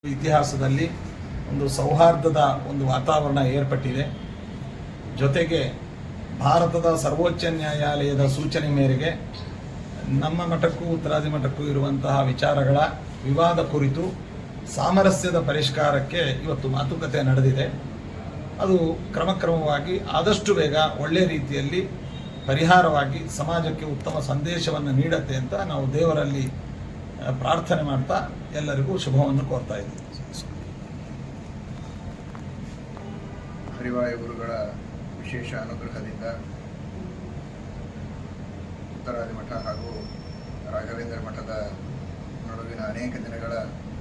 ಇತಿಹಾಸದಲ್ಲಿ ಒಂದು ಸೌಹಾರ್ದದ ಒಂದು ವಾತಾವರಣ ಏರ್ಪಟ್ಟಿದೆ. ಜೊತೆಗೆ ಭಾರತದ ಸರ್ವೋಚ್ಚ ನ್ಯಾಯಾಲಯದ ಸೂಚನೆ ಮೇರೆಗೆ ನಮ್ಮ ಮಠಕ್ಕೂ ಉತ್ತರಾದಿ ಮಠಕ್ಕೂ ಇರುವಂತಹ ವಿಚಾರಗಳ ವಿವಾದ ಕುರಿತು ಸಾಮರಸ್ಯದ ಪರಿಷ್ಕಾರಕ್ಕೆ ಇವತ್ತು ಮಾತುಕತೆ ನಡೆದಿದೆ. ಅದು ಕ್ರಮಕ್ರಮವಾಗಿ ಆದಷ್ಟು ಬೇಗ ಒಳ್ಳೆಯ ರೀತಿಯಲ್ಲಿ ಪರಿಹಾರವಾಗಿ ಸಮಾಜಕ್ಕೆ ಉತ್ತಮ ಸಂದೇಶವನ್ನು ನೀಡುತ್ತೆ ಅಂತ ನಾವು ದೇವರಲ್ಲಿ ಪ್ರಾರ್ಥನೆ ಮಾಡ್ತಾ ಎಲ್ಲರಿಗೂ ಶುಭವನ್ನು ಕೋರ್ತಾ ಇದ್ದೀವಿ. ಹರಿವಾಯು ಗುರುಗಳ ವಿಶೇಷ ಅನುಗ್ರಹದಿಂದ ಉತ್ತರಾದಿ ಮಠ ಹಾಗೂ ರಾಘವೇಂದ್ರ ಮಠದ ನಡುವಿನ ಅನೇಕ ದಿನಗಳ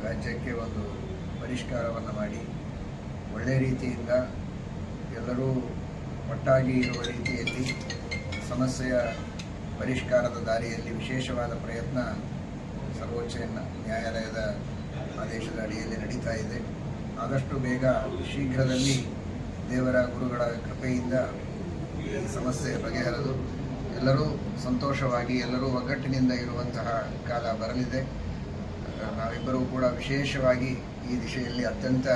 ವ್ಯಾಜ್ಯಕ್ಕೆ ಒಂದು ಪರಿಷ್ಕಾರವನ್ನು ಮಾಡಿ ಒಳ್ಳೆಯ ರೀತಿಯಿಂದ ಎಲ್ಲರೂ ಒಟ್ಟಾಗಿ ಇರುವ ರೀತಿಯಲ್ಲಿ ಸಮಸ್ಯೆಯ ಪರಿಷ್ಕಾರದ ದಾರಿಯಲ್ಲಿ ವಿಶೇಷವಾದ ಪ್ರಯತ್ನ ಸರ್ವೋಚ್ಚ ನ್ಯಾಯಾಲಯದ ಆದೇಶದ ಅಡಿಯಲ್ಲಿ ನಡೀತಾ ಇದೆ. ಆದಷ್ಟು ಬೇಗ ಶೀಘ್ರದಲ್ಲಿ ದೇವರ ಗುರುಗಳ ಕೃಪೆಯಿಂದ ಈ ಸಮಸ್ಯೆ ಬಗೆಹರಿದು ಎಲ್ಲರೂ ಸಂತೋಷವಾಗಿ ಎಲ್ಲರೂ ಒಗ್ಗಟ್ಟಿನಿಂದ ಇರುವಂತಹ ಕಾಲ ಬರಲಿದೆ. ನಾವಿಬ್ಬರೂ ಕೂಡ ವಿಶೇಷವಾಗಿ ಈ ದಿಶೆಯಲ್ಲಿ ಅತ್ಯಂತ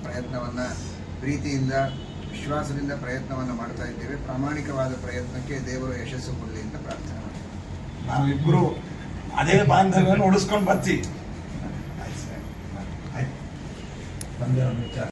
ಪ್ರಯತ್ನವನ್ನು ಪ್ರೀತಿಯಿಂದ ವಿಶ್ವಾಸದಿಂದ ಪ್ರಯತ್ನವನ್ನು ಮಾಡ್ತಾ ಇದ್ದೇವೆ. ಪ್ರಾಮಾಣಿಕವಾದ ಪ್ರಯತ್ನಕ್ಕೆ ದೇವರು ಯಶಸ್ಸು ಕೊಡಲಿ ಅಂತ ಪ್ರಾರ್ಥನೆ ಮಾಡ್ತೀವಿ. ನಾವಿಬ್ಬರು ಅದೇ ಬಾಂಧವ್ಯವನ್ನು ಉಳಿಸ್ಕೊಂಡು ಬರ್ತೀವಿ.